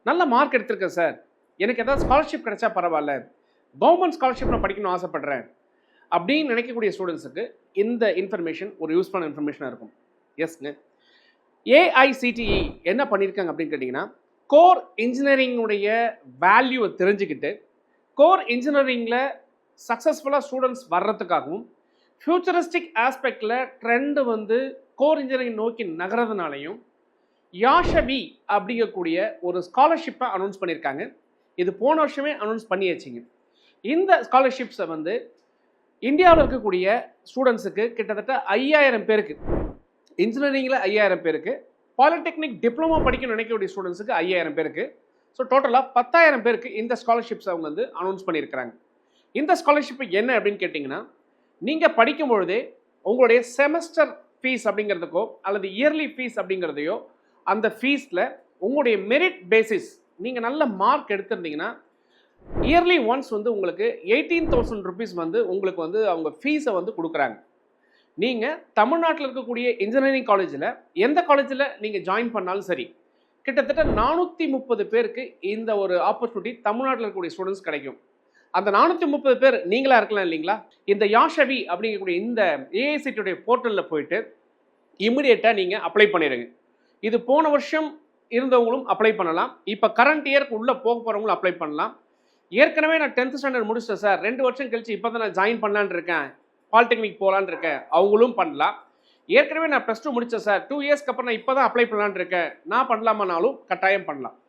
நல்ல மார்க் எடுத்திருக்கேன் சார், எனக்கு ஏதாவது ஸ்காலர்ஷிப் கிடைச்சா பரவாயில்ல, கவர்மெண்ட் ஸ்காலர்ஷிப் நான் படிக்கணும்னு ஆசைப்படுறேன் அப்படின்னு நினைக்கக்கூடிய ஸ்டூடெண்ட்ஸுக்கு இந்த இன்ஃபர்மேஷன் ஒரு யூஸ்ஃபுல்லான இன்ஃபர்மேஷனாக இருக்கும். எஸ்ங்க, ஏஐசிடிஇ என்ன பண்ணியிருக்காங்க அப்படின்னு கேட்டிங்கன்னா, கோர் இன்ஜினியரிங்குடைய வேல்யூவை தெரிஞ்சுக்கிட்டு கோர் இன்ஜினியரிங்கில் சக்ஸஸ்ஃபுல்லாக ஸ்டூடெண்ட்ஸ் வர்றதுக்காகவும் ஃபியூச்சரிஸ்டிக் ஆஸ்பெக்டில் ட்ரெண்டு வந்து கோர் இன்ஜினியரிங் நோக்கி நகரதுனாலையும் யாஷவி அப்படிங்கக்கூடிய ஒரு ஸ்காலர்ஷிப்பை அனௌன்ஸ் பண்ணியிருக்காங்க. இது போன வருஷமே அனௌன்ஸ் பண்ணியாச்சுங்க. இந்த ஸ்காலர்ஷிப்ஸை வந்து இந்தியாவில் இருக்கக்கூடிய ஸ்டூடெண்ட்ஸுக்கு கிட்டத்தட்ட 5000 பேருக்கு, இன்ஜினியரிங்கில் 5000 பேருக்கு, பாலிடெக்னிக் டிப்ளமோ படிக்கணும்னு நினைக்கக்கூடிய ஸ்டூடெண்ட்ஸுக்கு 5000 பேருக்கு, ஸோ டோட்டலாக 10,000 பேருக்கு இந்த ஸ்காலர்ஷிப்ஸ் அவங்க வந்து அனௌன்ஸ் பண்ணியிருக்கிறாங்க. இந்த ஸ்காலர்ஷிப் என்ன அப்படின்னு கேட்டிங்கன்னா, நீங்கள் படிக்கும் பொழுதே உங்களுடைய செமஸ்டர் ஃபீஸ் அப்படிங்கிறதுக்கோ அல்லது இயர்லி ஃபீஸ் அப்படிங்கிறதையோ அந்த ஃபீஸில் உங்களுடைய மெரிட் பேசிஸ் நீங்கள் நல்ல மார்க் எடுத்திருந்தீங்கன்னா இயர்லி ஒன்ஸ் வந்து உங்களுக்கு 18,000 rupees வந்து உங்களுக்கு வந்து அவங்க ஃபீஸை வந்து கொடுக்குறாங்க. நீங்கள் தமிழ்நாட்டில் இருக்கக்கூடிய இன்ஜினியரிங் காலேஜில் எந்த காலேஜில் நீங்கள் ஜாயின் பண்ணாலும் சரி, கிட்டத்தட்ட 430 பேருக்கு இந்த ஒரு ஆப்பர்ச்சுனிட்டி தமிழ்நாட்டில் இருக்கக்கூடிய ஸ்டூடெண்ட்ஸ் கிடைக்கும். அந்த 430 பேர் நீங்களாக இருக்கலாம் இல்லைங்களா? இந்த யாஷவி அப்படிங்கக்கூடிய இந்த ஏஐசிடியுடைய போர்ட்டலில் போயிட்டு இமிடியேட்டாக நீங்கள் அப்ளை பண்ணிடுங்க. இது போன வருஷம் இருந்தவங்களும் அப்ளை பண்ணலாம், இப்போ கரண்ட் இயருக்கு உள்ளே போக போகிறவங்களும் அப்ளை பண்ணலாம். ஏற்கனவே நான் 10th ஸ்டாண்டர்ட் முடிச்சிட்டேன் சார், 2 வருஷம் கழிச்சு இப்போ தான் நான் ஜாயின் பண்ணலான்னு இருக்கேன், பாலிடெக்னிக் போகலான்னு இருக்கேன், அவங்களும் பண்ணலாம். ஏற்கனவே நான் +2 முடித்தேன் சார், 2 இயர்ஸ்க்கு அப்புறம் நான் இப்போ தான் அப்ளை பண்ணலான்னு இருக்கேன், நான் பண்ணலாமானாலும் கட்டாயம் பண்ணலாம்.